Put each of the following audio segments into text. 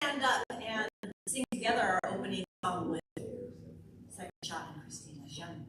stand up and sing together our opening song with Second Shot and Christina Young.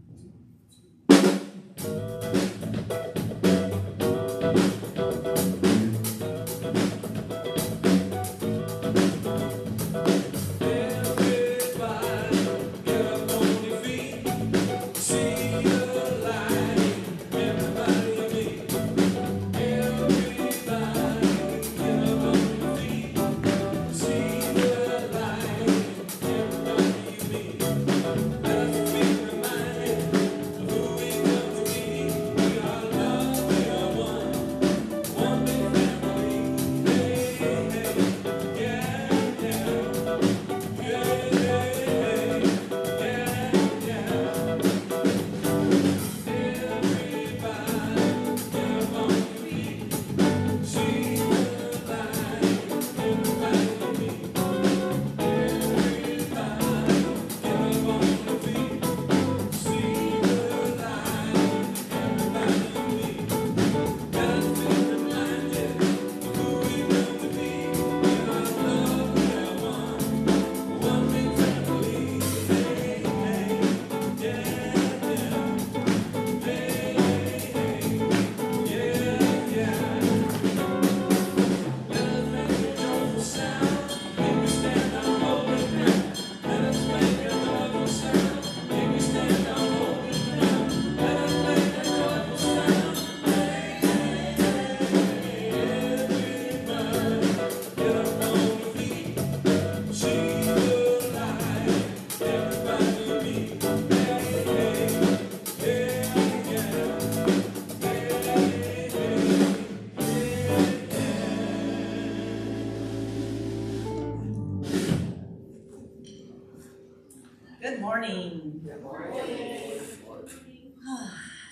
Good morning. Good morning.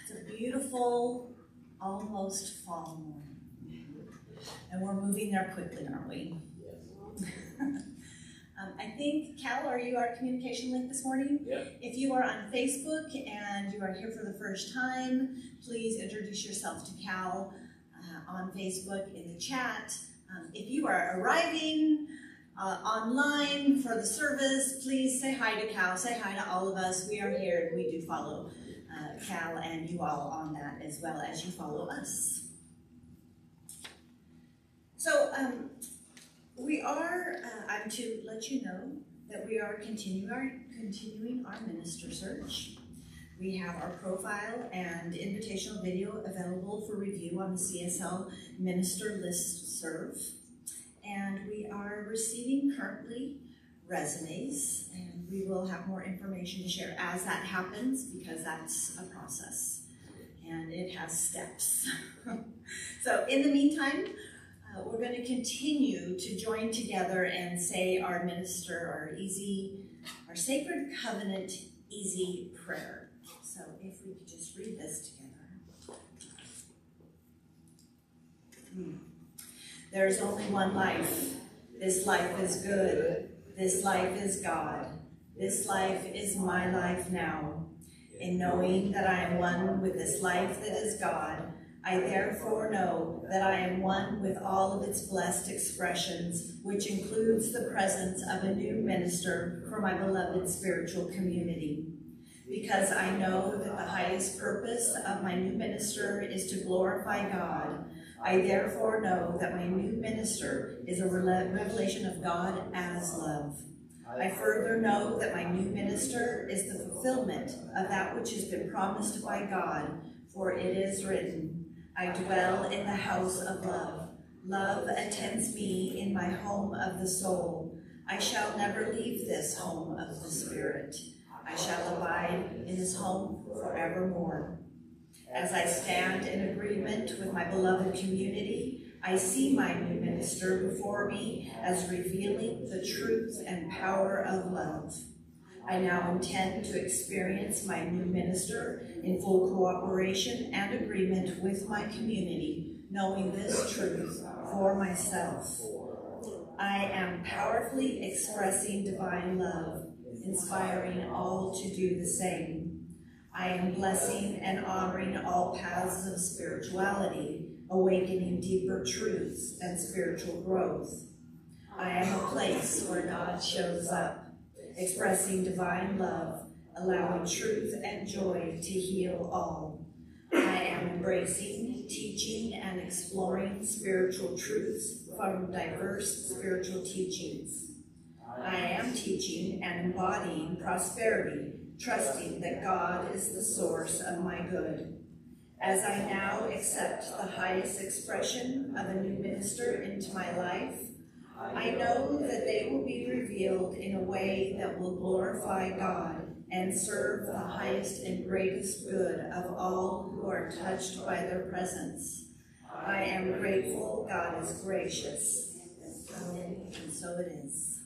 It's a beautiful, almost fall morning. And we're moving there quickly, aren't we? I think, Cal, are you our communication link this morning? Yeah. If you are on Facebook and you are here for the first time, please introduce yourself to Cal on Facebook in the chat. If you are arriving online for the service, please say hi to Cal, say hi to all of us. We are here and we do follow Cal and you all on that as well as you follow us. So I'm to let you know that we are continuing our minister search. We have our profile and invitational video available for review on the CSL Minister Listserv. And we are receiving currently resumes, and we will have more information to share as that happens because that's a process and it has steps. So in the meantime, we're going to continue to join together and say our our Sacred Covenant Easy Prayer. So if we could just read this together. There is only one life. This life is good. This life is God. This life is my life now. In knowing that I am one with this life that is God, I therefore know that I am one with all of its blessed expressions, which includes the presence of a new minister for my beloved spiritual community. Because I know that the highest purpose of my new minister is to glorify God, I therefore know that my new minister is a revelation of God as love. I further know that my new minister is the fulfillment of that which has been promised by God, for it is written, I dwell in the house of love. Love attends me in my home of the soul. I shall never leave this home of the spirit. I shall abide in this home forevermore. As I stand in agreement with my beloved community, I see my new minister before me as revealing the truth and power of love. I now intend to experience my new minister in full cooperation and agreement with my community, knowing this truth for myself. I am powerfully expressing divine love, inspiring all to do the same. I am blessing and honoring all paths of spirituality, awakening deeper truths and spiritual growth. I am a place where God shows up, expressing divine love, allowing truth and joy to heal all. I am embracing, teaching, and exploring spiritual truths from diverse spiritual teachings. I am teaching and embodying prosperity, trusting that God is the source of my good. As I now accept the highest expression of a new minister into my life, I know that they will be revealed in a way that will glorify God and serve the highest and greatest good of all who are touched by their presence. I am grateful God is gracious. Amen. And so it is.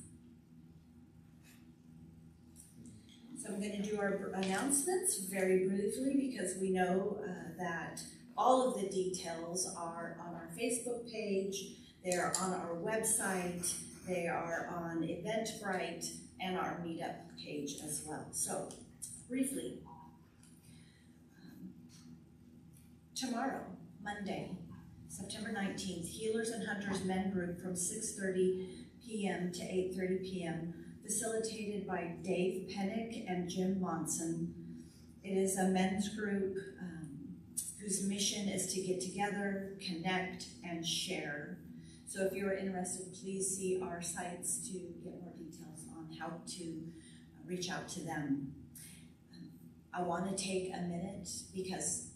So I'm going to do our announcements very briefly because we know that all of the details are on our Facebook page, they are on our website, they are on Eventbrite, and our meetup page as well. So, briefly, tomorrow, Monday, September 19th, Healers and Hunters Men Group from 6:30 p.m. to 8:30 p.m., facilitated by Dave Pennick and Jim Monson. It is a men's group whose mission is to get together, connect, and share. So if you're interested, please see our sites to get more details on how to reach out to them. I want to take a minute because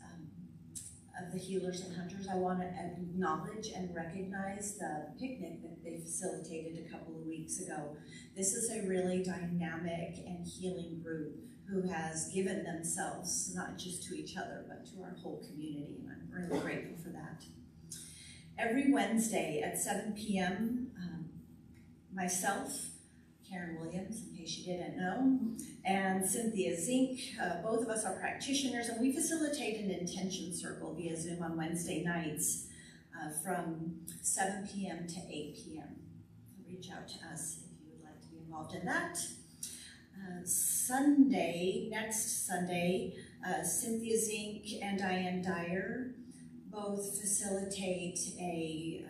of the Healers and Hunters. I want to acknowledge and recognize the picnic that they facilitated a couple of weeks ago. This is a really dynamic and healing group who has given themselves, not just to each other, but to our whole community, and I'm really grateful for that. Every Wednesday at 7 p.m., myself, Karen Williams, in case you didn't know, and Cynthia Zink, both of us are practitioners, and we facilitate an intention circle via Zoom on Wednesday nights from 7 p.m. to 8 p.m. So reach out to us if you would like to be involved in that. Next Sunday, Cynthia Zink and Diane Dyer both facilitate a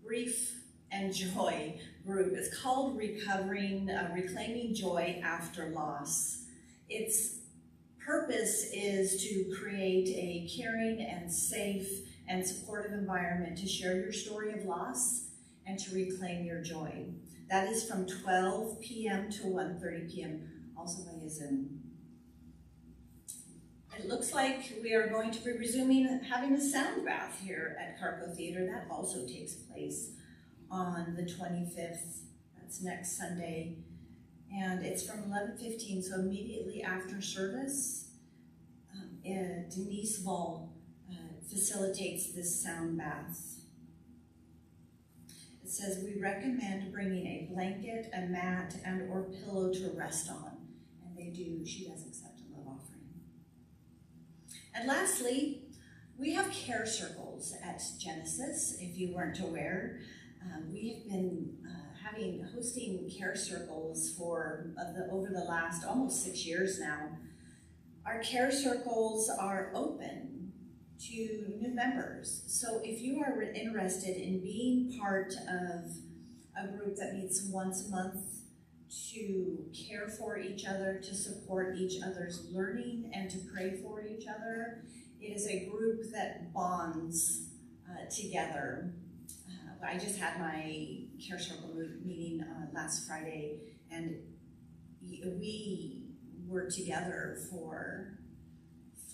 grief and joy group. It's called Reclaiming Joy After Loss. Its purpose is to create a caring and safe and supportive environment to share your story of loss and to reclaim your joy. That is from 12 p.m. to 1:30 p.m., also via Zoom. It looks like we are going to be resuming having a sound bath here at Carco Theater. That also takes place on the 25th. That's next Sunday. And it's from 11:15, so immediately after service, Denise Vall facilitates this sound bath. It says, we recommend bringing a blanket, a mat, and or pillow to rest on. And she does accept a love offering. And lastly, we have care circles at Genesis, if you weren't aware. We have been hosting care circles over the last almost 6 years now. Our care circles are open to new members. So if you are interested in being part of a group that meets once a month to care for each other, to support each other's learning, and to pray for each other, it is a group that bonds together. I just had my care circle meeting last Friday, and we were together for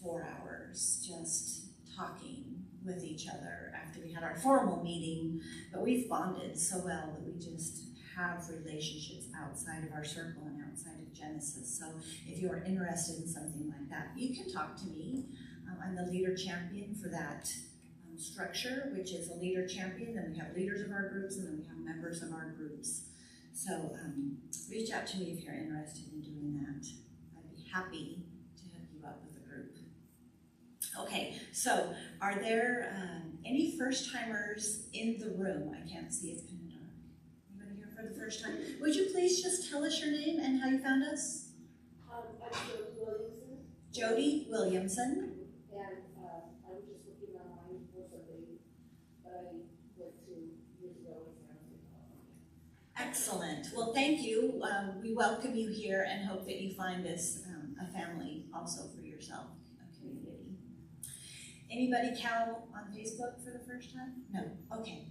4 hours just talking with each other after we had our formal meeting. But we've bonded so well that we just have relationships outside of our circle and outside of Genesis. So if you're interested in something like that, you can talk to me. I'm the leader champion for that structure, which is a leader champion. Then we have leaders of our groups, and then we have members of our groups. So reach out to me if you're interested in doing that. I'd be happy to hook you up with a group. Okay, so are there any first-timers in the room? I can't see, it's kind of dark. Anybody here for the first time? Would you please just tell us your name and how you found us? I'm Jody Williamson. Jody Williamson. And I was just looking online for something, but I went Excellent. Well, thank you. We welcome you here and hope that you find this a family also for yourself, a community. Anybody Cal on Facebook for the first time? No? Okay.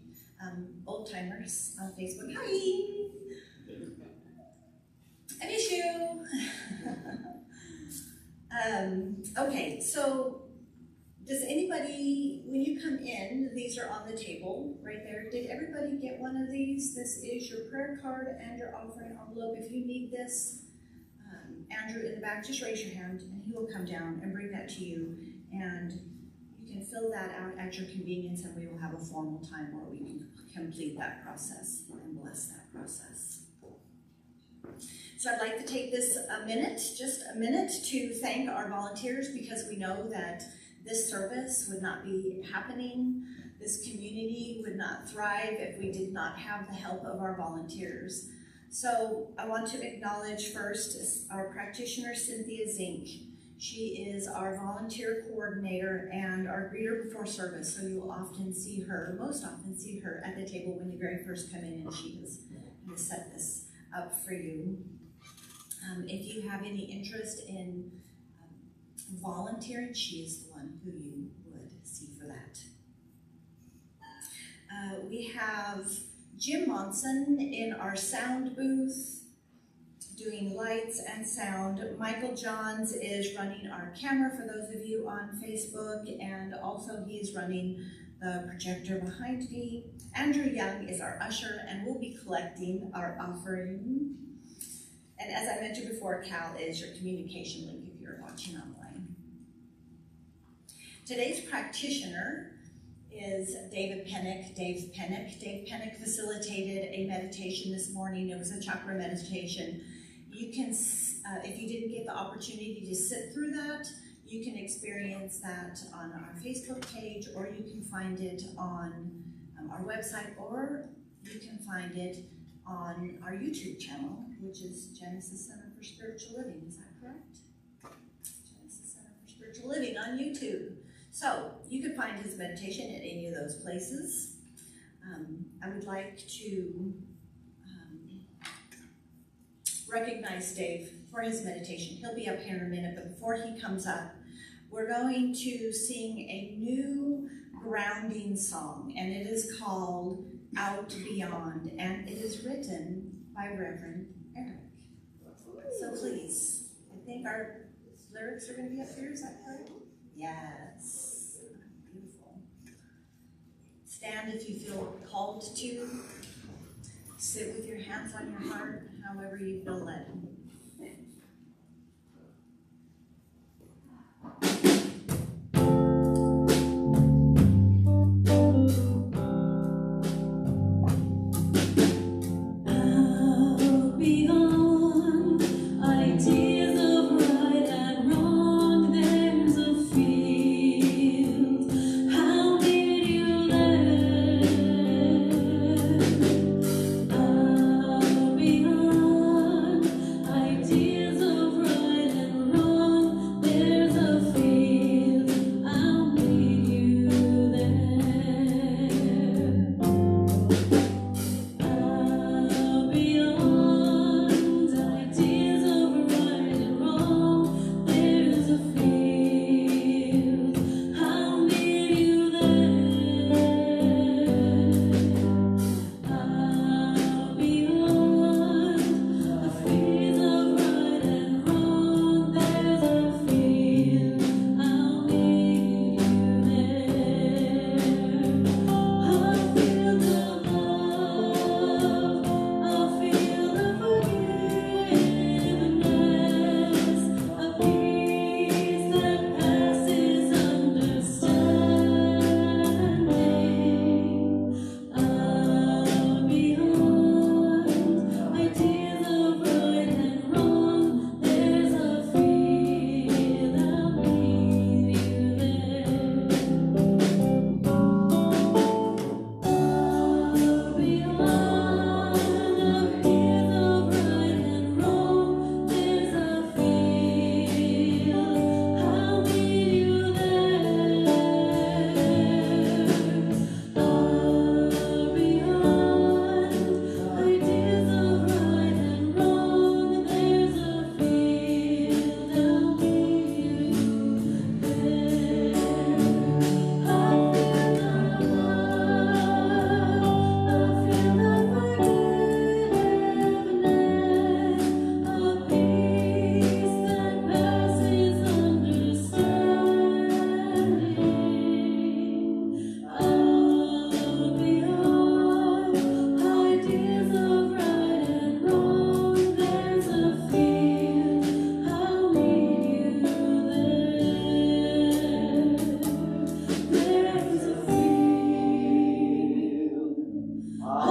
Old timers on Facebook. Hi! I miss you. Okay, so does anybody, when you come in, these are on the table right there. Did everybody get one of these? This is your prayer card and your offering envelope. If you need this, Andrew in the back, just raise your hand and he will come down and bring that to you. And you can fill that out at your convenience and we will have a formal time where we can complete that process and bless that process. So I'd like to take this just a minute to thank our volunteers because we know that this service would not be happening. This community would not thrive if we did not have the help of our volunteers. So I want to acknowledge first our practitioner, Cynthia Zink. She is our volunteer coordinator and our greeter before service. So you will often see her, most often see her at the table when you very first come in and she has set this up for you. If you have any interest in volunteering, she is the one who you would see for that. We have Jim Monson in our sound booth doing lights and sound. Michael Johns is running our camera for those of you on Facebook, and also he is running the projector behind me. Andrew Young is our usher and will be collecting our offering. And as I mentioned before, Cal is your communication link if you're watching online. Today's practitioner is David Pennick. Dave Pennick facilitated a meditation this morning. It was a chakra meditation. You can, if you didn't get the opportunity to sit through that, you can experience that on our Facebook page, or you can find it on our website, or you can find it on our YouTube channel, which is Genesis Center for Spiritual Living. Is that correct? Genesis Center for Spiritual Living on YouTube. So you can find his meditation at any of those places. I would like to recognize Dave for his meditation. He'll be up here in a minute, but before he comes up, we're going to sing a new grounding song, and it is called Out Beyond, and it is written by Reverend Eric. So please, I think our lyrics are going to be up here, is that correct? Yes. Beautiful. Stand if you feel called to. Sit with your hands on your heart, however you feel led. I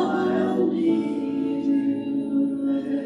I'll meet you there.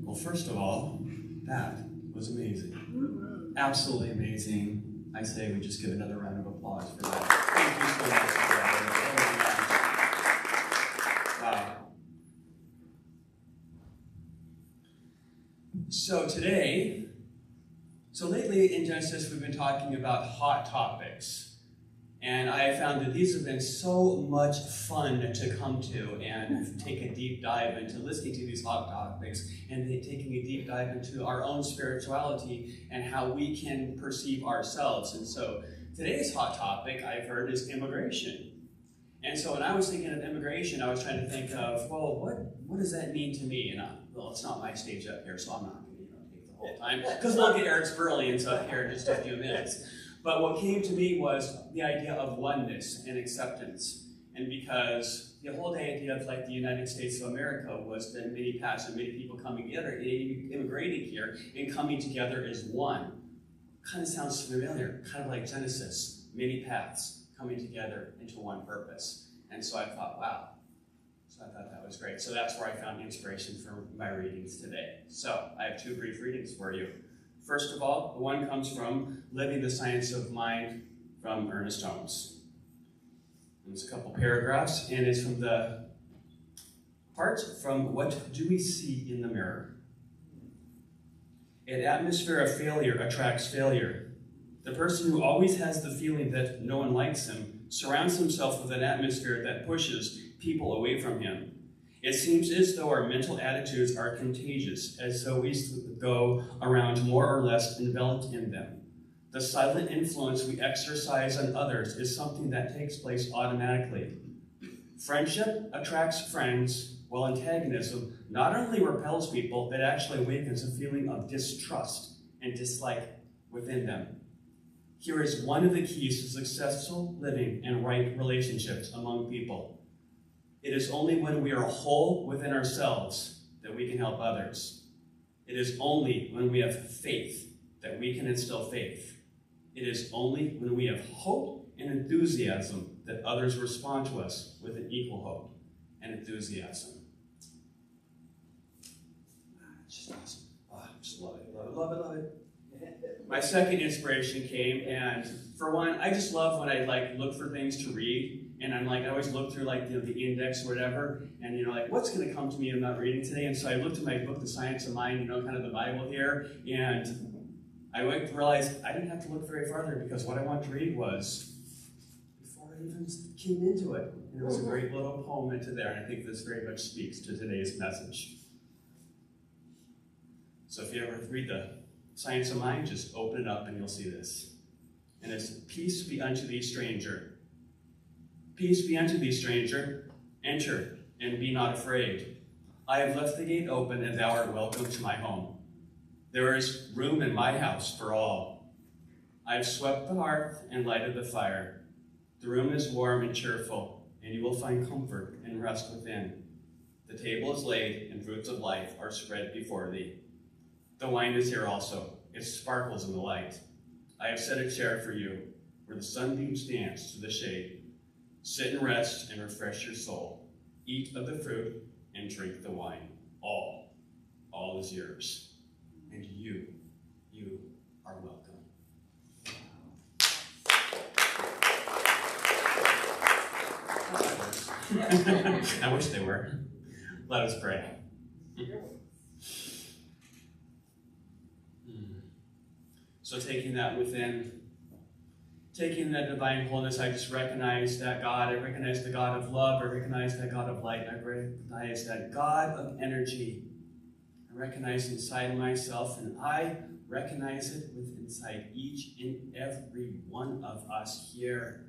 Well, first of all, that was amazing. Absolutely amazing. I say we just give another round of applause for that. Thank you so much for that. Wow. So lately in Genesis, we've been talking about hot topics. And I have found that these have been so much fun to come to and take a deep dive into listening to these hot topics and taking a deep dive into our own spirituality and how we can perceive ourselves. And so today's hot topic I've heard is immigration. And so when I was thinking of immigration, I was trying to think of, well, what does that mean to me? And well, it's not my stage up here, so I'm not going to take the whole time, because we'll get Eric Sperlians up here in just a few minutes. But what came to me was the idea of oneness and acceptance. And because the whole idea of like the United States of America was that many paths and many people coming together, immigrating here and coming together as one. Kind of sounds familiar, kind of like Genesis, many paths coming together into one purpose. And so I thought, wow. So I thought that was great. So that's where I found inspiration for my readings today. So I have two brief readings for you. First of all, the one comes from Living the Science of Mind from Ernest Holmes. And it's a couple paragraphs, and it's from the part from What Do We See in the Mirror? An atmosphere of failure attracts failure. The person who always has the feeling that no one likes him surrounds himself with an atmosphere that pushes people away from him. It seems as though our mental attitudes are contagious, as though we go around more or less enveloped in them. The silent influence we exercise on others is something that takes place automatically. Friendship attracts friends, while antagonism not only repels people, it actually awakens a feeling of distrust and dislike within them. Here is one of the keys to successful living and right relationships among people. It is only when we are whole within ourselves that we can help others. It is only when we have faith that we can instill faith. It is only when we have hope and enthusiasm that others respond to us with an equal hope and enthusiasm. It's just awesome. Oh, I just love it, love it, love it, love it. My second inspiration came, and for one, I just love when I look for things to read. And I always look through the index or whatever, and what's going to come to me in that reading today? And so I looked at my book, The Science of Mind, kind of the Bible here, and I realized I didn't have to look very farther because what I wanted to read was before I even came into it. And there was a great little poem into there, and I think this very much speaks to today's message. So if you ever read The Science of Mind, just open it up and you'll see this. And it's, peace be unto thee, stranger. Peace be unto thee, stranger. Enter, and be not afraid. I have left the gate open, and thou art welcome to my home. There is room in my house for all. I have swept the hearth and lighted the fire. The room is warm and cheerful, and you will find comfort and rest within. The table is laid, and fruits of life are spread before thee. The wine is here also. It sparkles in the light. I have set a chair for you, where the sunbeams dance to the shade. Sit and rest and refresh your soul. Eat of the fruit and drink the wine. All is yours. And you are welcome. I wish they were. Let us pray. So taking that divine wholeness, I just recognize that God. I recognize the God of love. I recognize that God of light. I recognize that God of energy. I recognize inside myself, and I recognize it within inside each and every one of us here.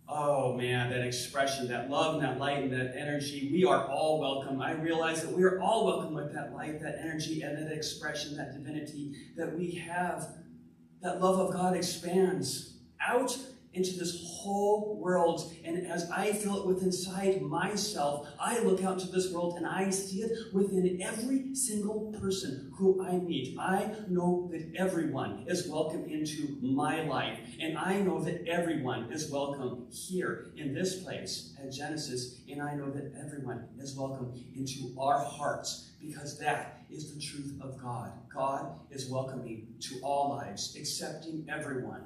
Oh man, that expression, that love, and that light, and that energy, we are all welcome. I realize that we are all welcome with that light, that energy, and that expression, that divinity that we have. That love of God expands out into this whole world. And as I feel it within inside myself, I look out into this world and I see it within every single person who I meet. I know that everyone is welcome into my life. And I know that everyone is welcome here in this place at Genesis. And I know that everyone is welcome into our hearts, because that is the truth of God. God is welcoming to all lives, accepting everyone,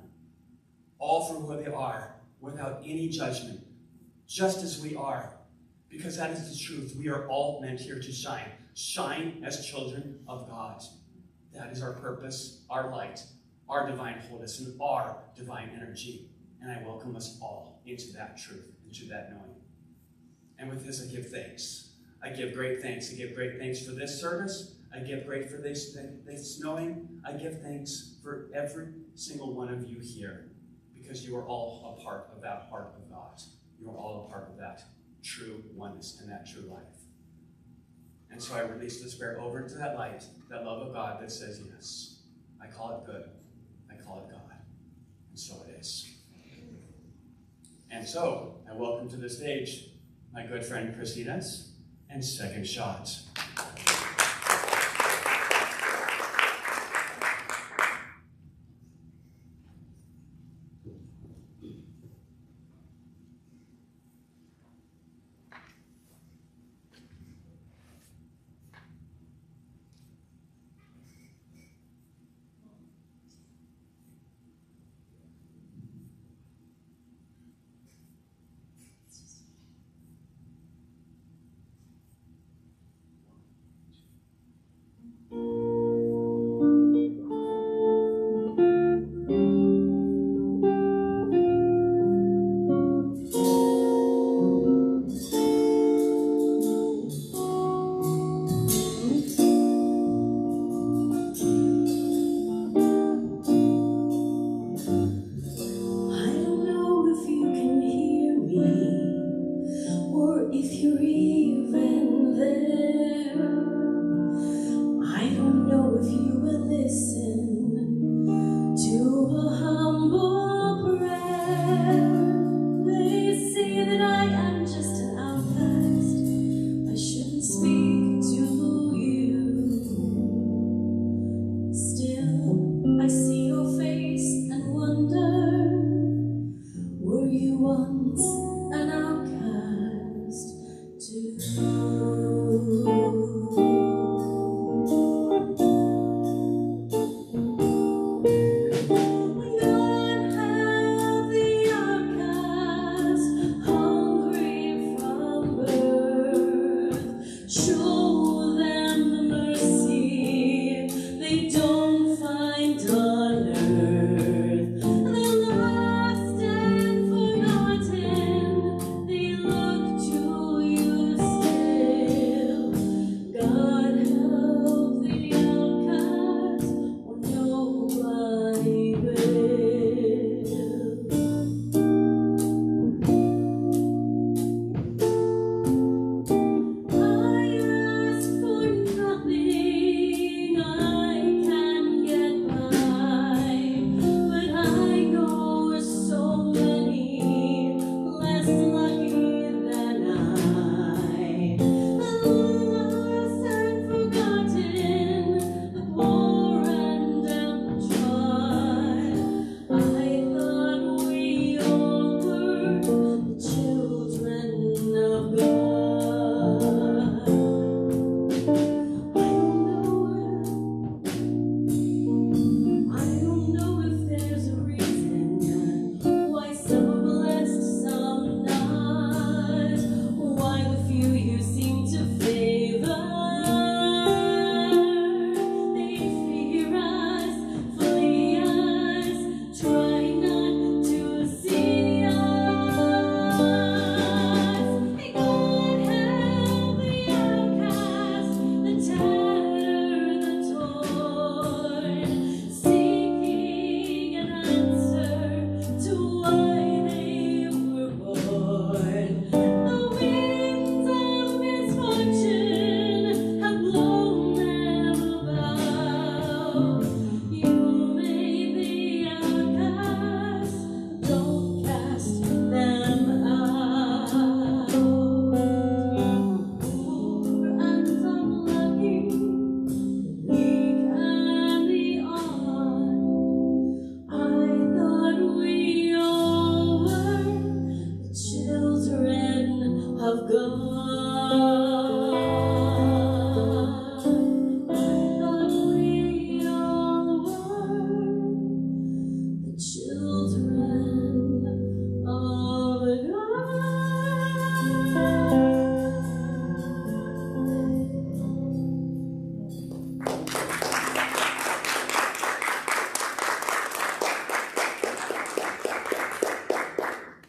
all for who they are, without any judgment, just as we are, because that is the truth. We are all meant here to shine. Shine as children of God. That is our purpose, our light, our divine wholeness, and our divine energy. And I welcome us all into that truth, into that knowing. And with this, I give thanks. I give great thanks. I give great thanks for this service. I give great for this knowing. I give thanks for every single one of you here, because you are all a part of that heart of God. You are all a part of that true oneness and that true life. And so I release the Spirit over into that light, that love of God that says, yes, I call it good. I call it God. And so it is. And so I welcome to the stage my good friend Christina's and Second Shot.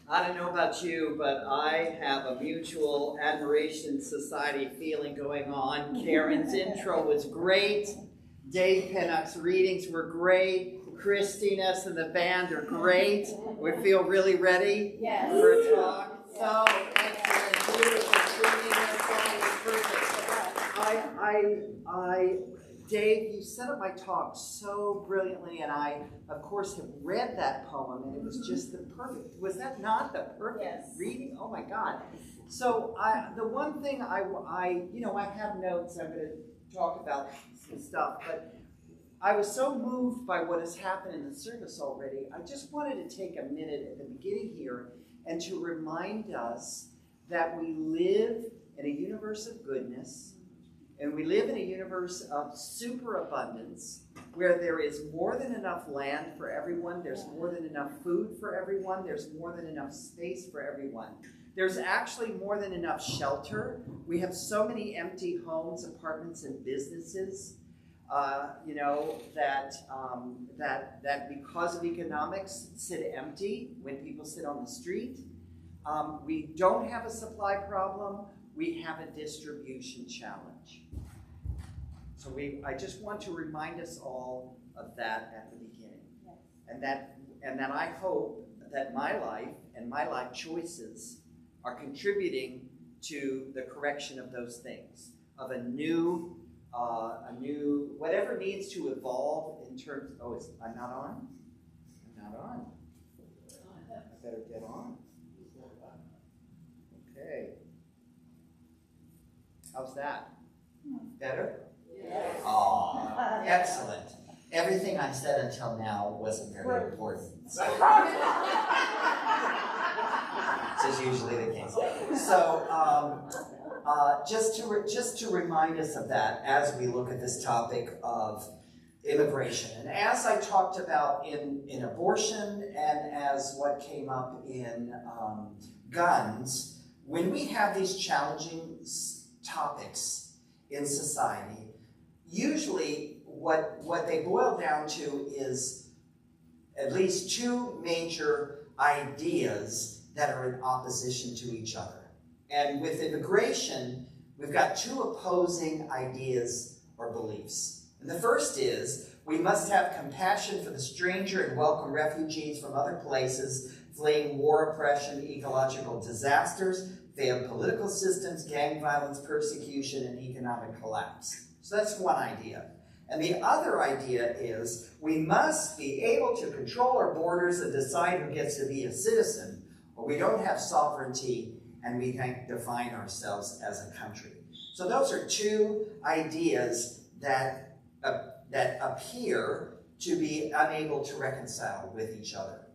I don't know about you, but I have a mutual admiration society feeling going on. Karen's intro was great. Dave Pinnock's readings were great. Christina's and the band are great. We feel really ready for a talk. So excellent, beautiful singing. That song was perfect. Dave, you set up my talk so brilliantly, and I, of course, have read that poem, and it was just the perfect. Was that not the perfect reading? Oh my God! So the one thing I have notes. I'm going to talk about some stuff, but I was so moved by what has happened in the service already. I just wanted to take a minute at the beginning here and to remind us that we live in a universe of goodness. And we live in a universe of superabundance where there is more than enough land for everyone, there's more than enough food for everyone, there's more than enough space for everyone. There's actually more than enough shelter. We have so many empty homes, apartments, and businesses, that because of economics sit empty when people sit on the street. We don't have a supply problem. We have a distribution challenge. So I just want to remind us all of that at the beginning. Yes. And that I hope that my life and my life choices are contributing to the correction of those things, of a new, whatever needs to evolve in terms, I'm not on? I'm not on. I better get on. Okay. How's that? Better? Yes. Oh, excellent. Everything I said until now wasn't very important. So. This is usually the case. So, just to remind us of that as we look at this topic of immigration, and as I talked about in abortion, and as what came up in guns, when we have these challenging topics in society, usually what they boil down to is at least two major ideas that are in opposition to each other. And with immigration, we've got two opposing ideas or beliefs. And the first is we must have compassion for the stranger and welcome refugees from other places fleeing war, oppression, ecological disasters, failed political systems, gang violence, persecution, and economic collapse. So that's one idea. And the other idea is we must be able to control our borders and decide who gets to be a citizen, or we don't have sovereignty and we can't define ourselves as a country. So those are two ideas that appear to be unable to reconcile with each other.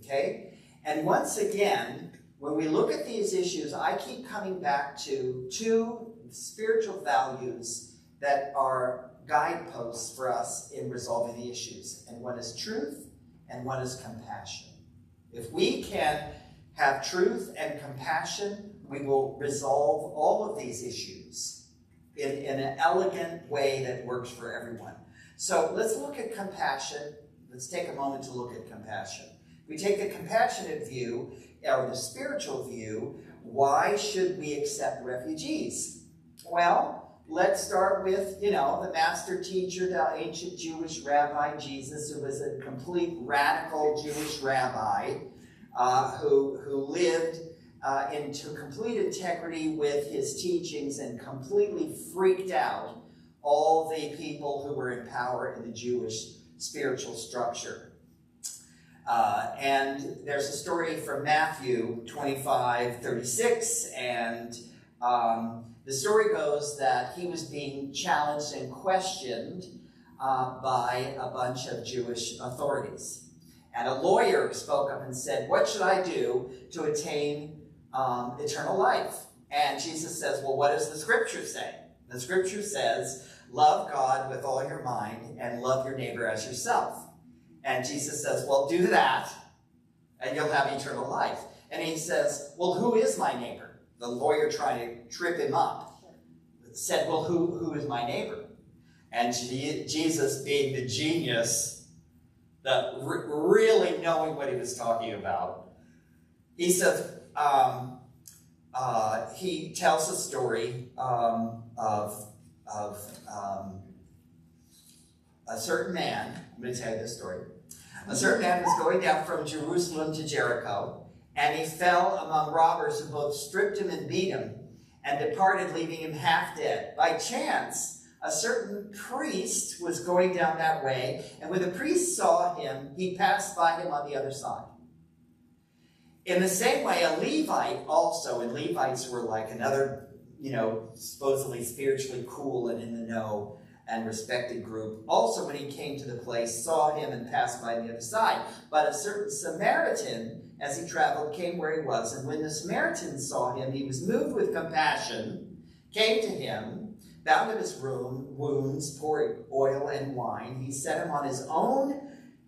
Okay? And once again, when we look at these issues, I keep coming back to two spiritual values that are guideposts for us in resolving the issues. And one is truth, and one is compassion. If we can have truth and compassion, we will resolve all of these issues in an elegant way that works for everyone. So let's look at compassion. Let's take a moment to look at compassion. If we take the compassionate view, or the spiritual view, why should we accept refugees? Well, let's start with, the master teacher, the ancient Jewish rabbi Jesus, who was a complete radical Jewish rabbi who lived into complete integrity with his teachings and completely freaked out all the people who were in power in the Jewish spiritual structure. And there's a story from Matthew 25:36, and the story goes that he was being challenged and questioned by a bunch of Jewish authorities. And a lawyer spoke up and said, "What should I do to attain eternal life?" And Jesus says, "Well, what does the scripture say?" The scripture says, "Love God with all your mind and love your neighbor as yourself." And Jesus says, "Well, do that and you'll have eternal life." And he says, "Well, who is my neighbor?" The lawyer, trying to trip him up, said, "Well, who is my neighbor?" And Jesus, being the genius, really knowing what he was talking about, he says, he tells a story of a certain man. I'm going to tell you this story. A certain man was going down from Jerusalem to Jericho, and he fell among robbers who both stripped him and beat him, and departed, leaving him half dead. By chance, a certain priest was going down that way, and when the priest saw him, he passed by him on the other side. In the same way, a Levite also, and Levites were like another, supposedly spiritually cool and in the know and respected group, also when he came to the place, saw him and passed by the other side. But a certain Samaritan, as he traveled, came where he was, and when the Samaritan saw him, he was moved with compassion, came to him, bound up his wounds, poured oil and wine. He set him on his own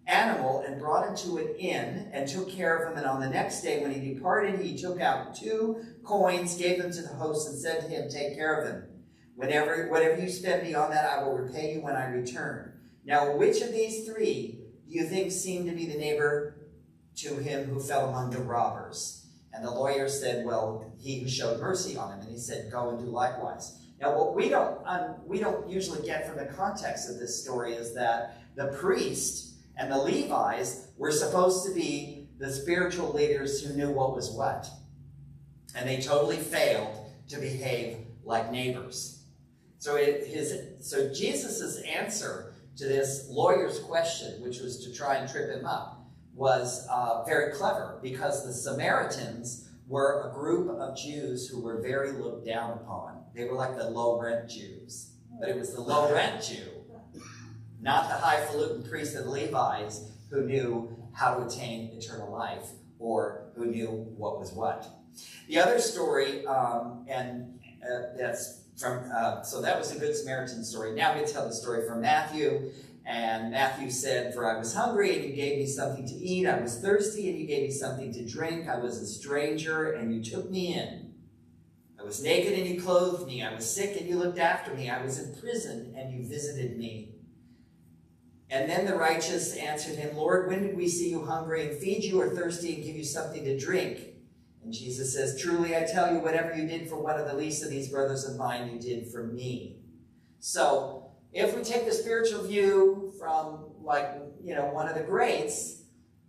animal and brought him to an inn and took care of him. And on the next day when he departed, he took out 2 coins, gave them to the host, and said to him, "Take care of him. Whatever you spend beyond that, I will repay you when I return." Now, which of these 3 do you think seemed to be the neighbor to him who fell among the robbers? And the lawyer said, "Well, he who showed mercy on him." And he said, "Go and do likewise." Now, what we don't usually get from the context of this story is that the priest and the Levites were supposed to be the spiritual leaders who knew what was what. And they totally failed to behave like neighbors. So Jesus' answer to this lawyer's question, which was to try and trip him up, was very clever, because the Samaritans were a group of Jews who were very looked down upon. They were like the low-rent Jews. But it was the low-rent Jew, not the highfalutin priest of the Levites, who knew how to attain eternal life, or who knew what was what. The other story, that's from, so that was the Good Samaritan story. Now we tell the story from Matthew. And Matthew said, "For I was hungry, and you gave me something to eat. I was thirsty, and you gave me something to drink. I was a stranger, and you took me in. I was naked, and you clothed me. I was sick, and you looked after me. I was in prison, and you visited me." And then the righteous answered him, "Lord, when did we see you hungry and feed you, or thirsty and give you something to drink?" And Jesus says, "Truly I tell you, whatever you did for one of the least of these brothers of mine, you did for me." So if we take the spiritual view from, one of the greats,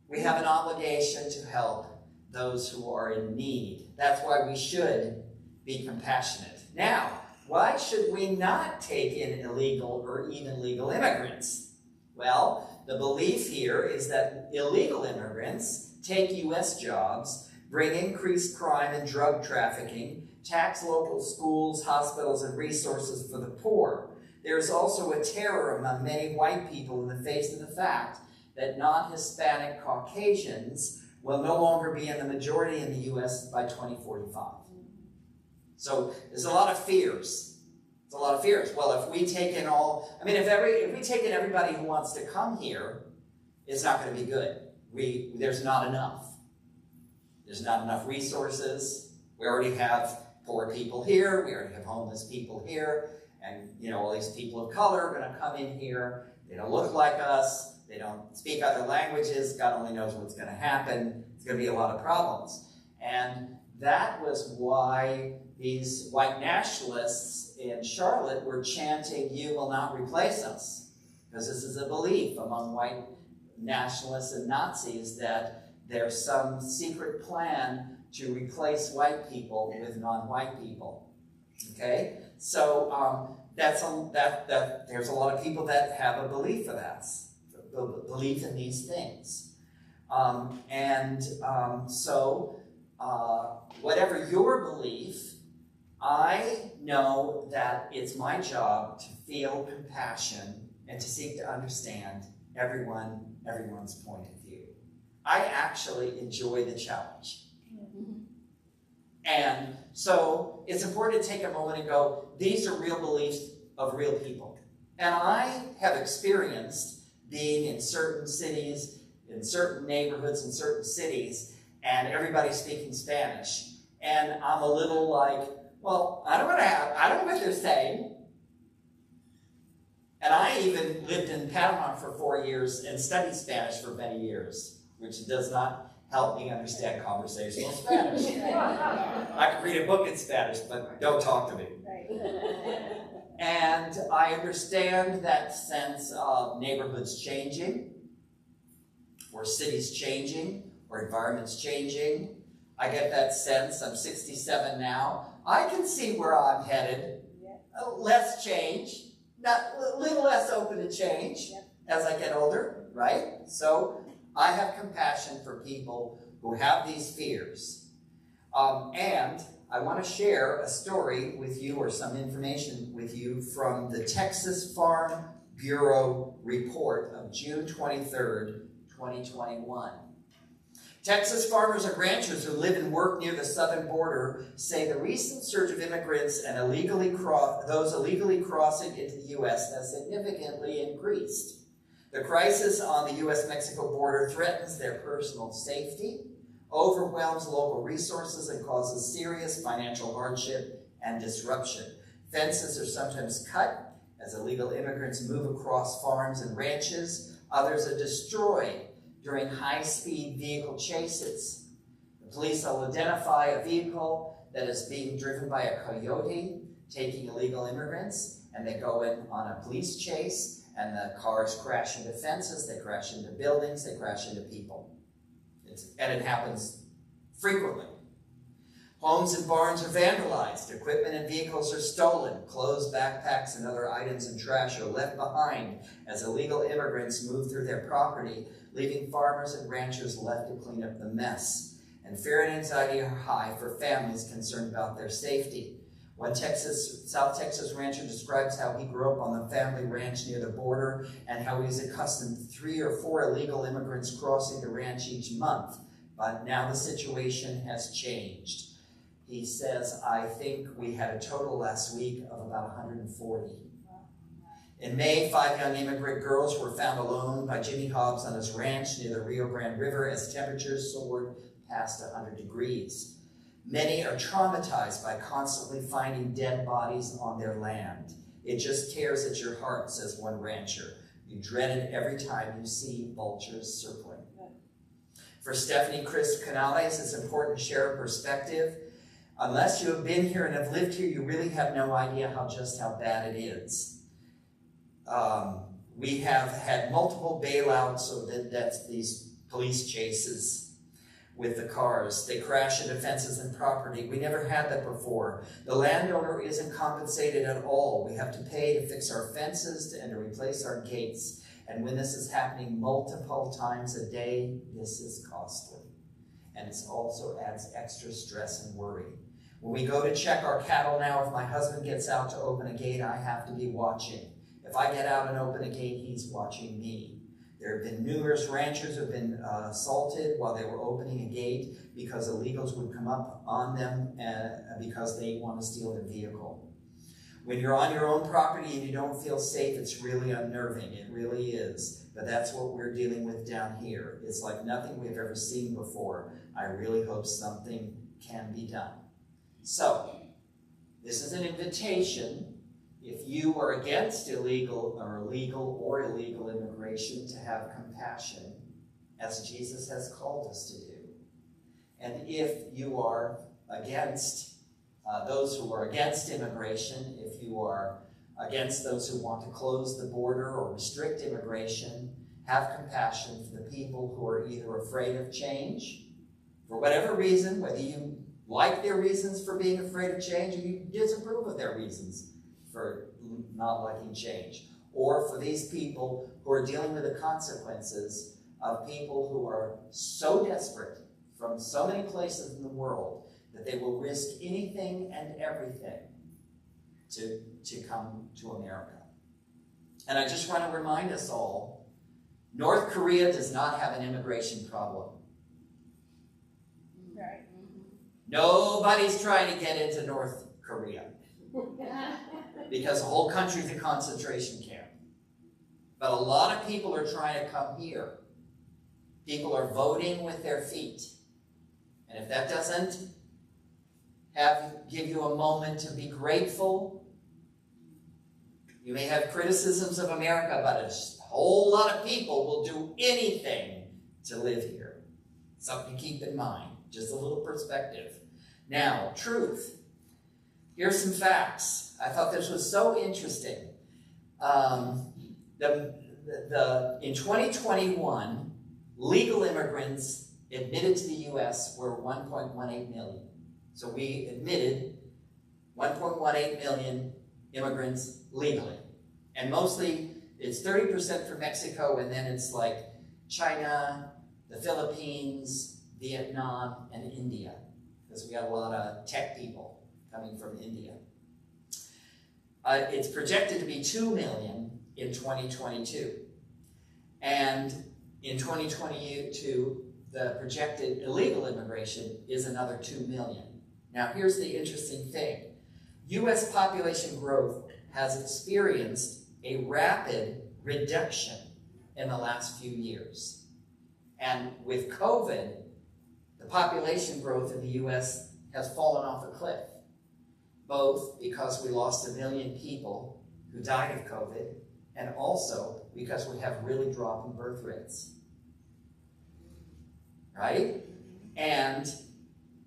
we have an obligation to help those who are in need. That's why we should be compassionate. Now, why should we not take in illegal or even legal immigrants? Well, the belief here is that illegal immigrants take U.S. jobs, bring increased crime and drug trafficking, tax local schools, hospitals, and resources for the poor. There is also a terror among many white people in the face of the fact that non-Hispanic Caucasians will no longer be in the majority in the U.S. by 2045. So there's a lot of fears. It's a lot of fears. Well, if we take in if we take in everybody who wants to come here, it's not going to be good. There's not enough. There's not enough resources. We already have poor people here. We already have homeless people here. And, all these people of color are going to come in here. They don't look like us. They don't speak other languages. God only knows what's going to happen. It's going to be a lot of problems. And that was why these white nationalists in Charlotte were chanting, "You will not replace us." Because this is a belief among white nationalists and Nazis that there's some secret plan to replace white people with non-white people. Okay? So there's a lot of people that have a belief of that, belief in these things. So whatever your belief, I know that it's my job to feel compassion and to seek to understand everyone's point of view. I actually enjoy the challenge. And so it's important to take a moment and go, these are real beliefs of real people. And I have experienced being in certain cities, in certain neighborhoods, in certain cities, and everybody speaking Spanish. And I'm a little like, well, I don't know what they're saying. And I even lived in Panama for 4 years and studied Spanish for many years, which does not help me understand conversational Spanish. I can read a book in Spanish, but don't talk to me. And I understand that sense of neighborhoods changing, or cities changing, or environments changing. I get that sense. I'm 67 now. I can see where I'm headed. Less change, a little less open to change as I get older, right? So I have compassion for people who have these fears. And I want to share a story with you, or some information with you, from the Texas Farm Bureau report of June 23rd, 2021. Texas farmers and ranchers who live and work near the southern border say the recent surge of immigrants and those illegally crossing into the U.S. has significantly increased. The crisis on the U.S.-Mexico border threatens their personal safety, overwhelms local resources, and causes serious financial hardship and disruption. Fences are sometimes cut as illegal immigrants move across farms and ranches. Others are destroyed during high-speed vehicle chases. The police will identify a vehicle that is being driven by a coyote taking illegal immigrants, and they go in on a police chase, and the cars crash into fences, they crash into buildings, they crash into people. And it happens frequently. Homes and barns are vandalized, equipment and vehicles are stolen, clothes, backpacks, and other items and trash are left behind as illegal immigrants move through their property, leaving farmers and ranchers left to clean up the mess. And fear and anxiety are high for families concerned about their safety. One South Texas rancher describes how he grew up on the family ranch near the border and how he was accustomed to 3 or 4 illegal immigrants crossing the ranch each month. But now the situation has changed. He says, I think we had a total last week of about 140. In May, 5 young immigrant girls were found alone by Jimmy Hobbs on his ranch near the Rio Grande River as temperatures soared past 100 degrees. Many are traumatized by constantly finding dead bodies on their land. It just tears at your heart, says one rancher. You dread it every time you see vultures circling. For Stephanie Chris Canales, it's important to share a perspective. Unless you have been here and have lived here, you really have no idea just how bad it is. We have had multiple bailouts, so that's these police chases with the cars. They crash into fences and property. We never had that before. The landowner isn't compensated at all. We have to pay to fix our fences and to replace our gates. And when this is happening multiple times a day, this is costly. And it also adds extra stress and worry. When we go to check our cattle now, if my husband gets out to open a gate, I have to be watching. If I get out and open a gate, he's watching me. There have been numerous ranchers who have been assaulted while they were opening a gate because illegals would come up on them because they want to steal their vehicle. When you're on your own property and you don't feel safe, it's really unnerving. It really is. But that's what we're dealing with down here. It's like nothing we've ever seen before. I really hope something can be done. So, this is an invitation. If you are against illegal immigration, to have compassion, as Jesus has called us to do. And if you are against those who are against immigration, if you are against those who want to close the border or restrict immigration, have compassion for the people who are either afraid of change, for whatever reason, whether you like their reasons for being afraid of change or you disapprove of their reasons for not liking change, or for these people who are dealing with the consequences of people who are so desperate from so many places in the world that they will risk anything and everything to come to America. And I just want to remind us all, North Korea does not have an immigration problem. Right. Nobody's trying to get into North Korea because the whole country's a concentration camp. But a lot of people are trying to come here. People are voting with their feet. And if that doesn't give you a moment to be grateful, you may have criticisms of America, but a whole lot of people will do anything to live here. Something to keep in mind, just a little perspective. Now, truth. Here's some facts. I thought this was so interesting. In 2021, legal immigrants admitted to the U.S. were 1.18 million. So we admitted 1.18 million immigrants legally. And mostly it's 30% from Mexico, and then it's like China, the Philippines, Vietnam, and India. Because we got a lot of tech people coming from India. It's projected to be 2 million in 2022. And in 2022, the projected illegal immigration is another 2 million. Now here's the interesting thing. U.S. population growth has experienced a rapid reduction in the last few years. And with COVID, the population growth in the U.S. has fallen off a cliff, both because we lost 1 million people who died of COVID, and also because we have really dropping birth rates. Right? And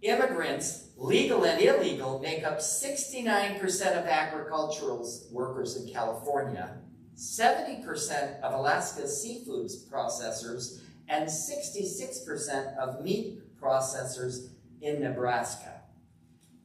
immigrants, legal and illegal, make up 69% of agricultural workers in California, 70% of Alaska's seafood processors, and 66% of meat processors in Nebraska.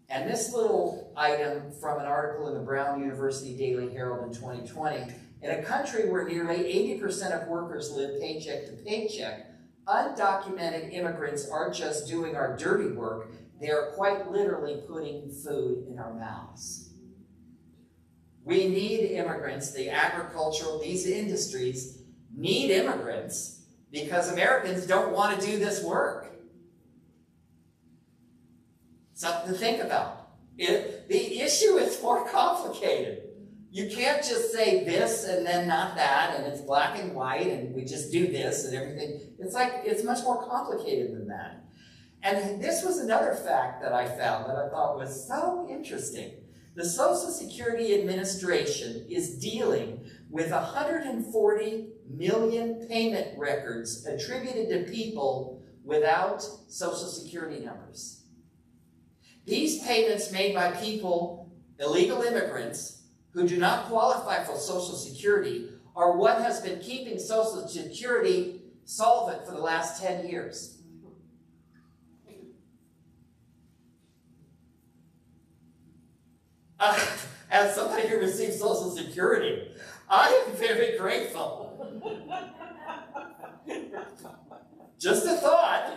And this little item from an article in the Brown University Daily Herald in 2020, in a country where nearly 80% of workers live paycheck to paycheck, undocumented immigrants aren't just doing our dirty work, they are quite literally putting food in our mouths. We need immigrants. The agricultural, these industries need immigrants because Americans don't want to do this work. Something to think about. The issue is more complicated. You can't just say this and then not that, and it's black and white, and we just do this and everything. It's much more complicated than that. And this was another fact that I found that I thought was so interesting. The Social Security Administration is dealing with 140 million payment records attributed to people without Social Security numbers. These payments made by people, illegal immigrants, who do not qualify for Social Security are what has been keeping Social Security solvent for the last 10 years. As somebody who received Social Security, I am very grateful. Just a thought.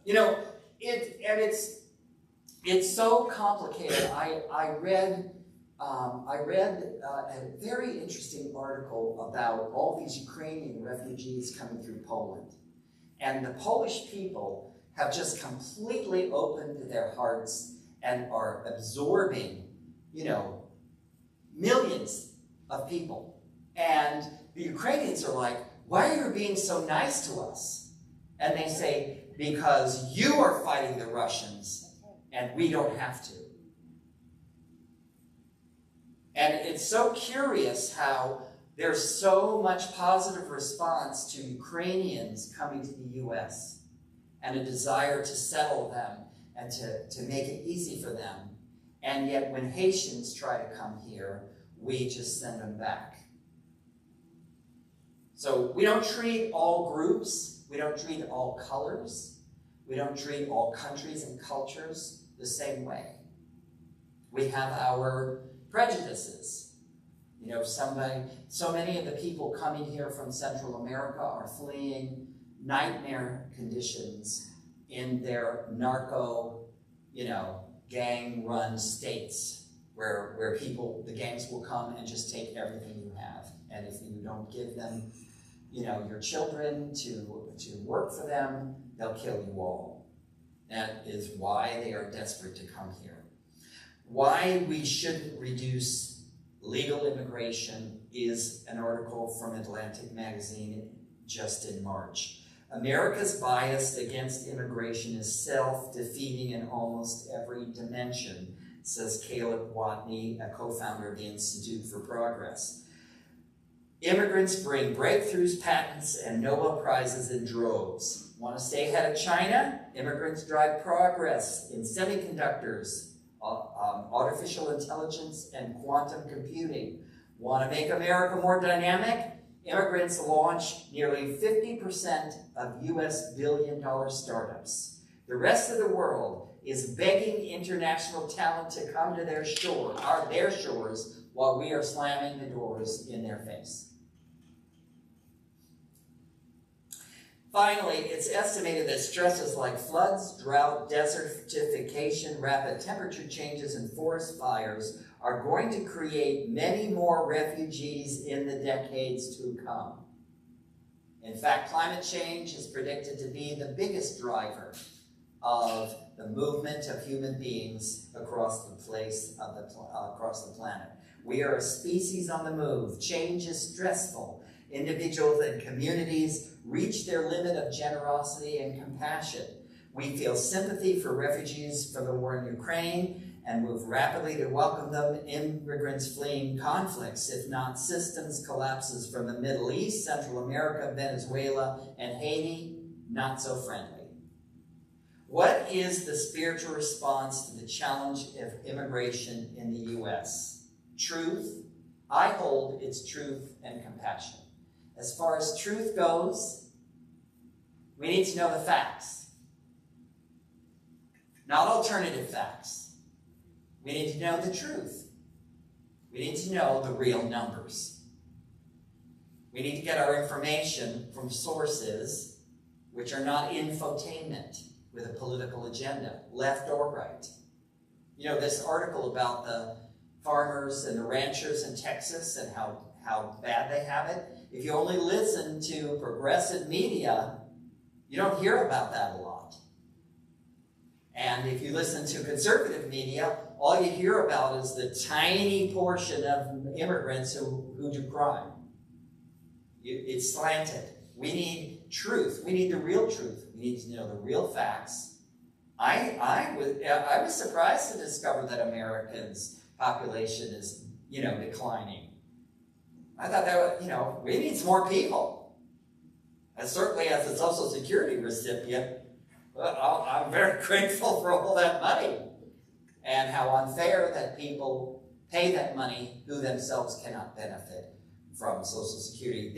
You know, it's so complicated. I read a very interesting article about all these Ukrainian refugees coming through Poland. And the Polish people have just completely opened their hearts and are absorbing, millions of people. And the Ukrainians are like, why are you being so nice to us? And they say, because you are fighting the Russians and we don't have to. And it's so curious how there's so much positive response to Ukrainians coming to the U.S. and a desire to settle them and to make it easy for them. And yet when Haitians try to come here, we just send them back. So we don't treat all groups, we don't treat all colors, we don't treat all countries and cultures the same way. We have our prejudices. You know, so many of the people coming here from Central America are fleeing nightmare conditions in their narco, gang-run states where the gangs will come and just take everything you have. And if you don't give them, your children to work for them, they'll kill you all. That is why they are desperate to come here. Why we shouldn't reduce legal immigration is an article from Atlantic Magazine just in March. America's bias against immigration is self-defeating in almost every dimension, says Caleb Watney, a co-founder of the Institute for Progress. Immigrants bring breakthroughs, patents, and Nobel Prizes in droves. Want to stay ahead of China? Immigrants drive progress in semiconductors, artificial intelligence, and quantum computing. Want to make America more dynamic? Immigrants launch nearly 50% of U.S. billion-dollar startups. The rest of the world is begging international talent to come to their shores, while we are slamming the doors in their face. Finally, it's estimated that stresses like floods, drought, desertification, rapid temperature changes, and forest fires are going to create many more refugees in the decades to come. In fact, climate change is predicted to be the biggest driver of the movement of human beings across the planet. We are a species on the move. Change is stressful. Individuals and communities reach their limit of generosity and compassion. We feel sympathy for refugees from the war in Ukraine and move rapidly to welcome them, immigrants fleeing conflicts, if not systems collapses from the Middle East, Central America, Venezuela, and Haiti, not so friendly. What is the spiritual response to the challenge of immigration in the U.S.? Truth. I hold it's truth and compassion. As far as truth goes, we need to know the facts, not alternative facts. We need to know the truth. We need to know the real numbers. We need to get our information from sources which are not infotainment with a political agenda, left or right. This article about the farmers and the ranchers in Texas and how bad they have it. If you only listen to progressive media, you don't hear about that a lot. And if you listen to conservative media, all you hear about is the tiny portion of immigrants who do crime. It's slanted. We need truth. We need the real truth. We need to know the real facts. I was surprised to discover that Americans' population is, declining. I thought that, we need some more people. And certainly as a Social Security recipient, I'm very grateful for all that money. And how unfair that people pay that money who themselves cannot benefit from Social Security.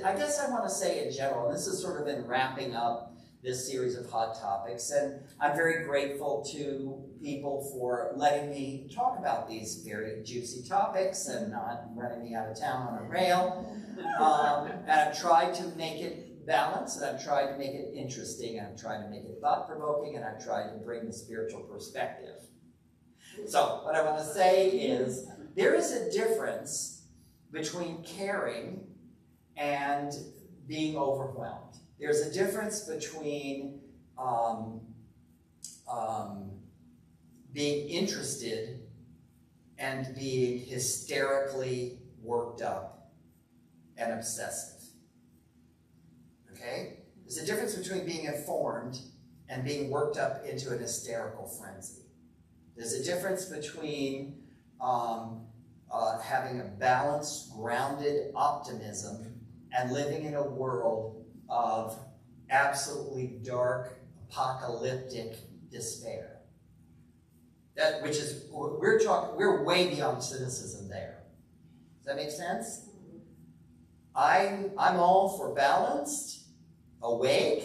I guess I want to say in general, and this has sort of been wrapping up this series of hot topics, and I'm very grateful to people for letting me talk about these very juicy topics and not running me out of town on a rail. And I've tried to make it balanced, and I've tried to make it interesting, and I've tried to make it thought-provoking, and I've tried to bring the spiritual perspective. So what I want to say is there is a difference between caring and being overwhelmed. There's a difference between being interested and being hysterically worked up and obsessive. Okay? There's a difference between being informed and being worked up into an hysterical frenzy. There's a difference between having a balanced, grounded optimism and living in a world of absolutely dark, apocalyptic despair. We're way beyond cynicism there. Does that make sense? I'm all for balanced, awake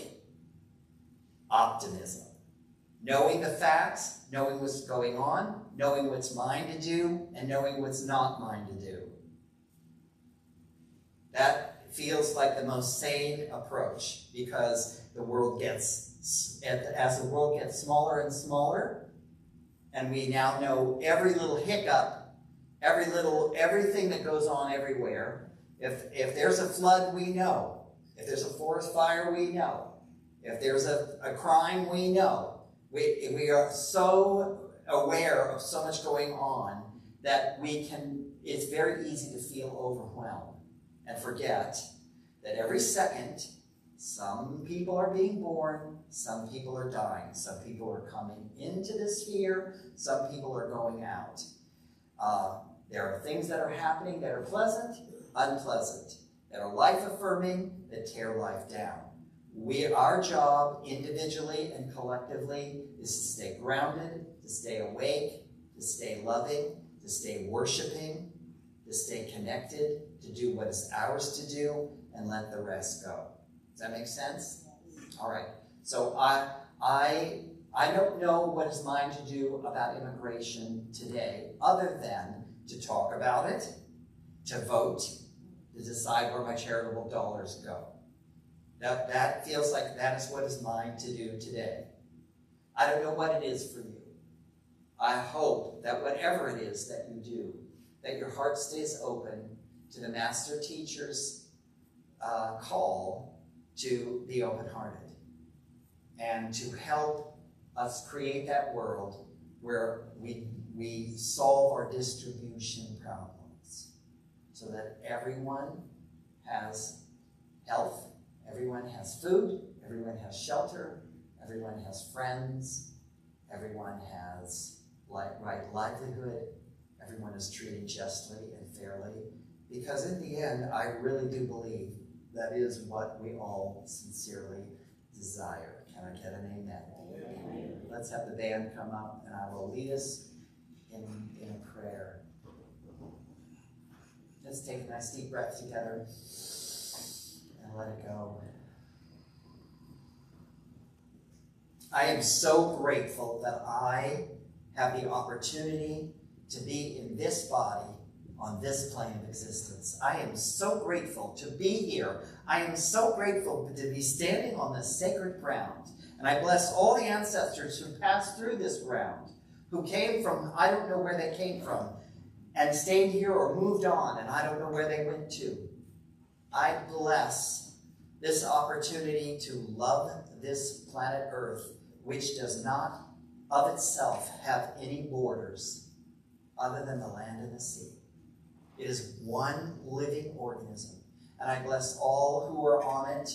optimism. Knowing the facts, knowing what's going on, knowing what's mine to do and knowing what's not mine to do. That feels like the most sane approach, because the world gets, as the world gets smaller and smaller, and we now know every little hiccup, everything that goes on everywhere. If there's a flood, we know. If there's a forest fire, we know. If there's a crime, we know. We are so aware of so much going on that it's very easy to feel overwhelmed and forget that every second, some people are being born, some people are dying, some people are coming into this sphere, some people are going out. There are things that are happening that are pleasant, unpleasant, that are life-affirming, that tear life down. Our job, individually and collectively, is to stay grounded, to stay awake, to stay loving, to stay worshiping, to stay connected, to do what is ours to do, and let the rest go. Does that make sense? All right. So I don't know what is mine to do about immigration today, other than to talk about it, to vote, to decide where my charitable dollars go. That feels like that is what is mine to do today. I don't know what it is for you. I hope that whatever it is that you do, that your heart stays open to the Master Teacher's call to be open-hearted and to help us create that world where we solve our distribution problems so that everyone has health, everyone has food, everyone has shelter, everyone has friends, everyone has right livelihood, everyone is treated justly and fairly, because in the end, I really do believe that is what we all sincerely desire. Can I get an amen? Amen. Let's have the band come up, and I will lead us in a prayer. Let's take a nice deep breath together and let it go. I am so grateful that I have the opportunity to be in this body on this plane of existence. I am so grateful to be here. I am so grateful to be standing on this sacred ground. And I bless all the ancestors who passed through this ground, who came from, I don't know where they came from, and stayed here or moved on, and I don't know where they went to. I bless this opportunity to love this planet Earth, which does not of itself have any borders other than the land and the sea. It is one living organism. And I bless all who are on it.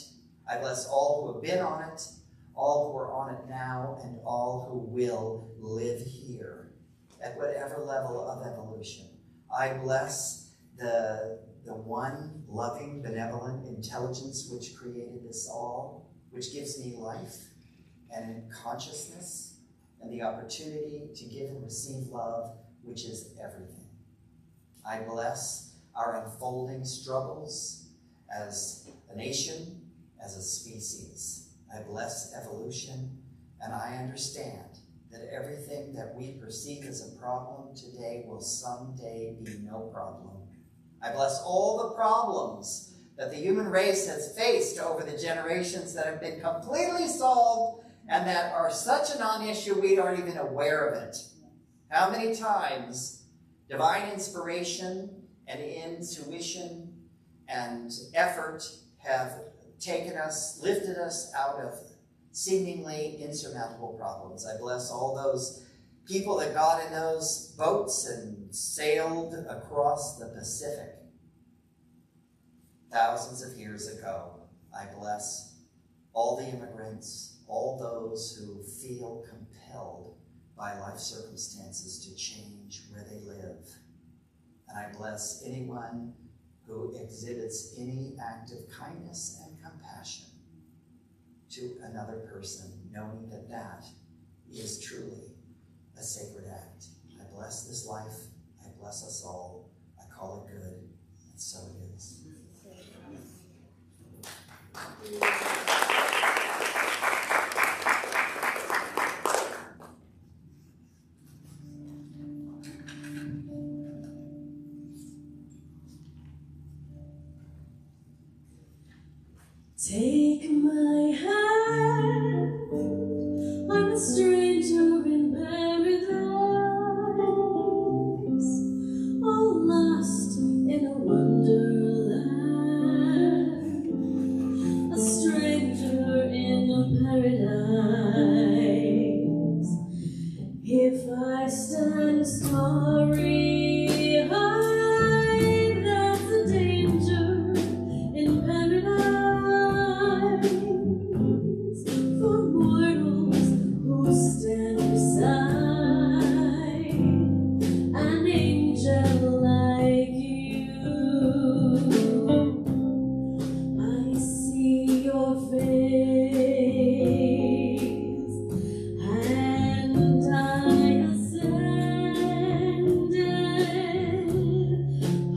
I bless all who have been on it, all who are on it now, and all who will live here at whatever level of evolution. I bless the one loving, benevolent intelligence which created this all, which gives me life and consciousness and the opportunity to give and receive love, which is everything. I bless our unfolding struggles as a nation, as a species. I bless evolution, and I understand that everything that we perceive as a problem today will someday be no problem. I bless all the problems that the human race has faced over the generations that have been completely solved and that are such a non-issue we aren't even aware of it. How many times divine inspiration and intuition and effort have taken us, lifted us out of seemingly insurmountable problems. I bless all those people that got in those boats and sailed across the Pacific thousands of years ago. I bless all the immigrants, all those who feel compelled by life circumstances to change where they live. And I bless anyone who exhibits any act of kindness and compassion to another person, knowing that that is truly a sacred act. I bless this life. I bless us all. I call it good, and so it is. Take my hand, I'm a stranger in paradise, all lost in a wonderland, a stranger in a paradise. If I stand starry-eyed, that's a danger in paradise. For mortals who stand beside an angel like you, I see your face, and I ascended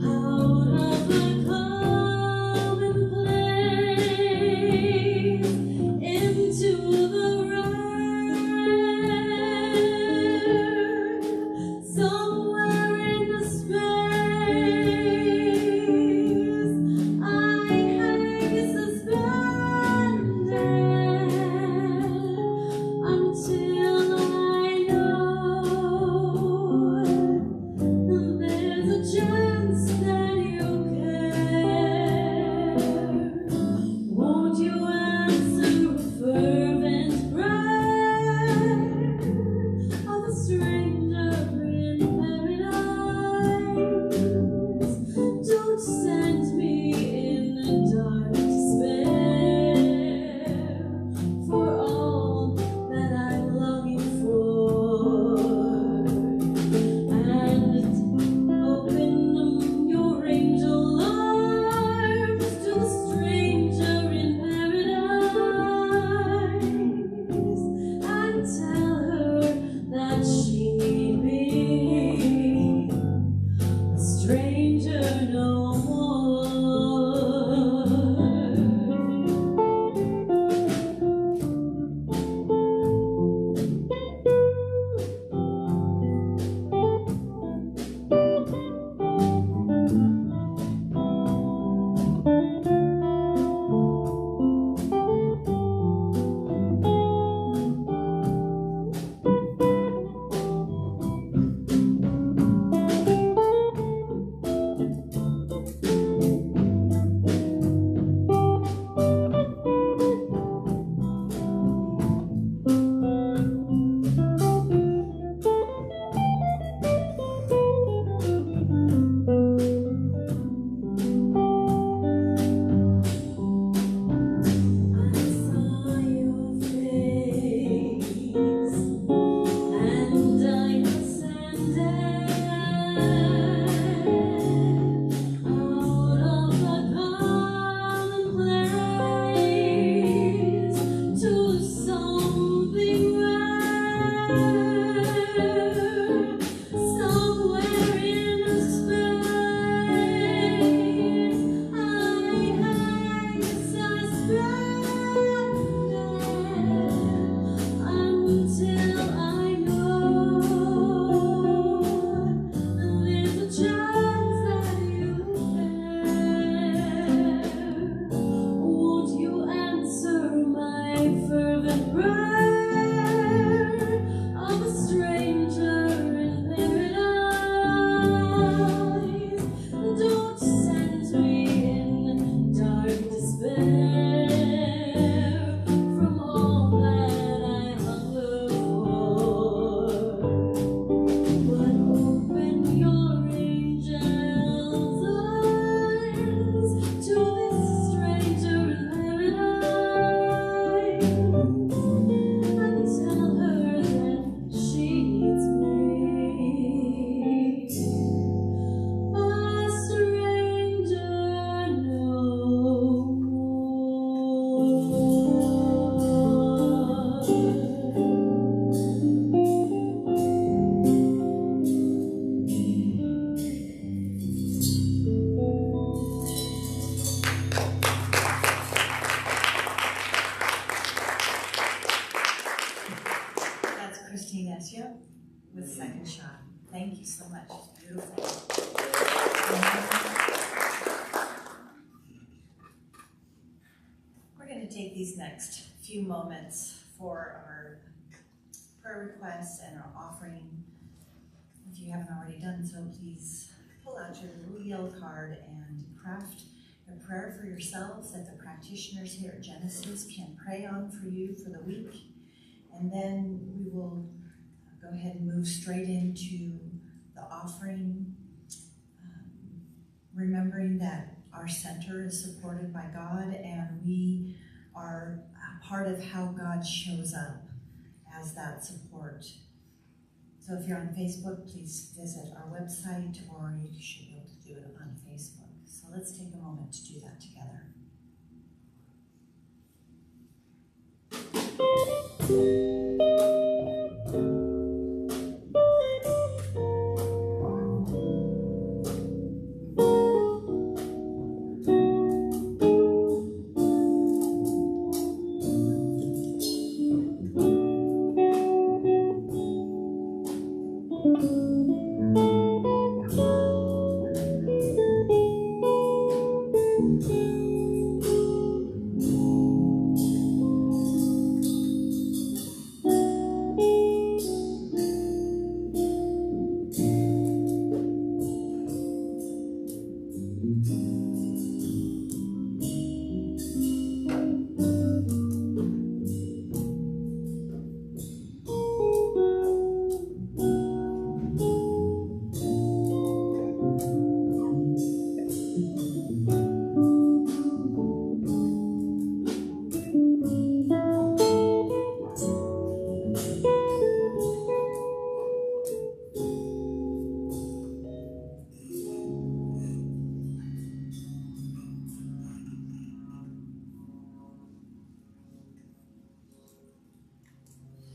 out of the common place into the rare, somewhere in the space I hang suspended until I know there's a chance that you care. Won't you answer a fervent prayer of a stranger in paradise? Don't send me in the dark despair for all that I'm longing for, and open your angel arms to the stranger in paradise, and tell her that she need be a stranger no more. With Second Shot. Thank you so much. It's beautiful. take these next few moments for our prayer requests and our offering. If you haven't already done so, please pull out your little yellow card and craft a prayer for yourselves that the practitioners here at Genesis can pray on for you for the week. And then we will go ahead and move straight into the offering, remembering that our center is supported by God and we are a part of how God shows up as that support. So if you're on Facebook, please visit our website, or you should be able to do it on Facebook. So let's take a moment to do that together.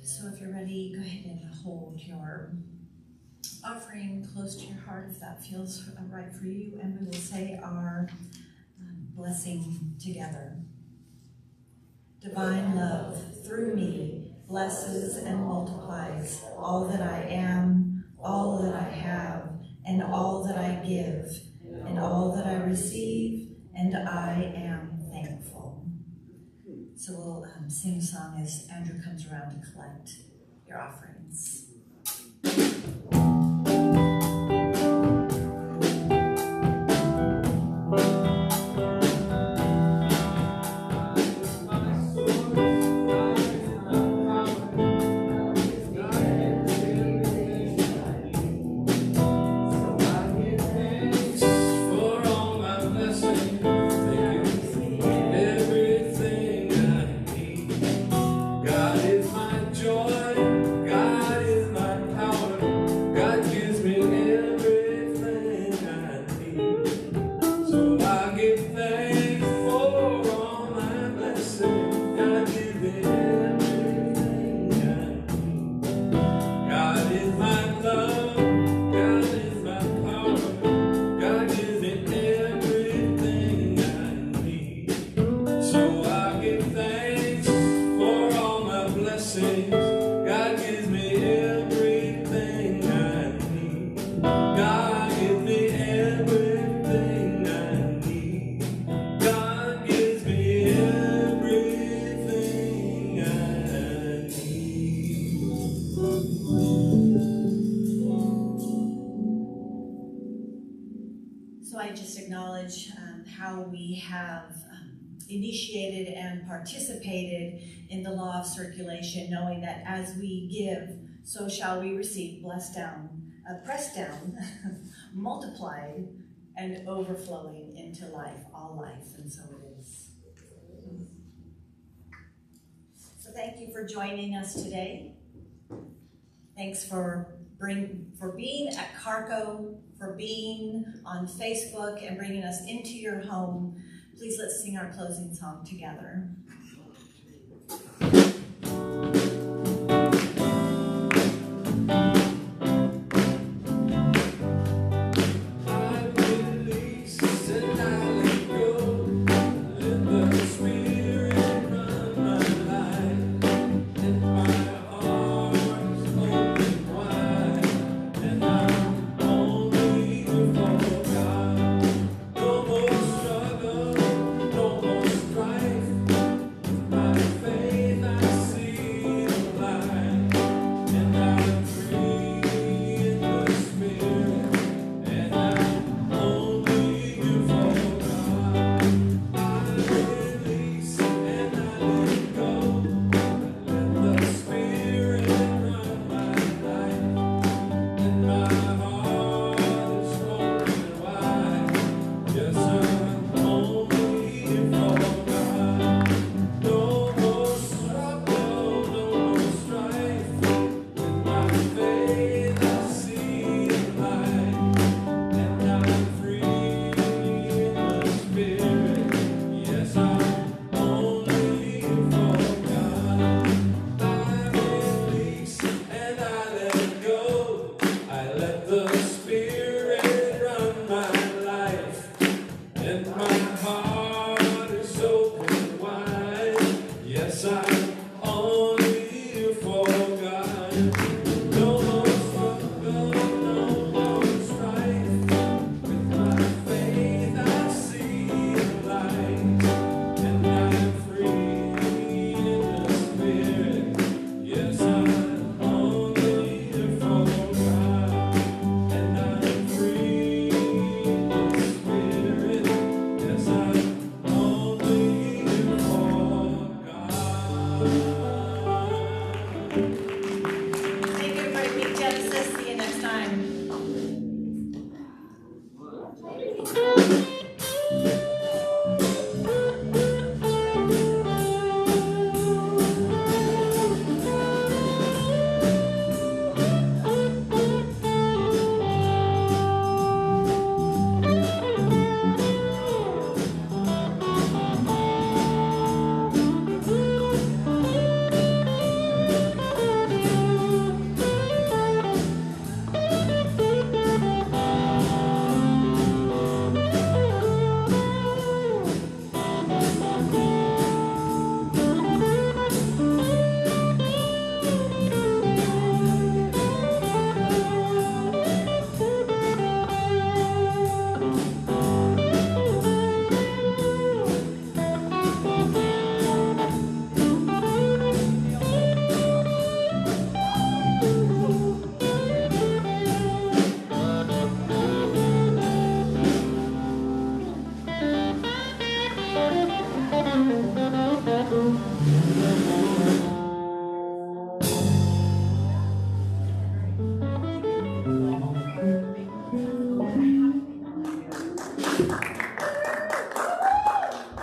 So if you're ready, go ahead and hold your offering close to your heart if that feels right for you, and we will say our blessing together. Divine love through me blesses and multiplies all that I am, all that I have, and all that I give, and all that I receive, and I am thankful. So we'll sing a song as Andrew comes around to collect your offerings. How we have initiated and participated in the law of circulation, knowing that as we give, so shall we receive, pressed down, multiplied, and overflowing into life, all life, and so it is. So thank you for joining us today. Thanks for being at Carco, for being on Facebook and bringing us into your home. Please let's sing our closing song together.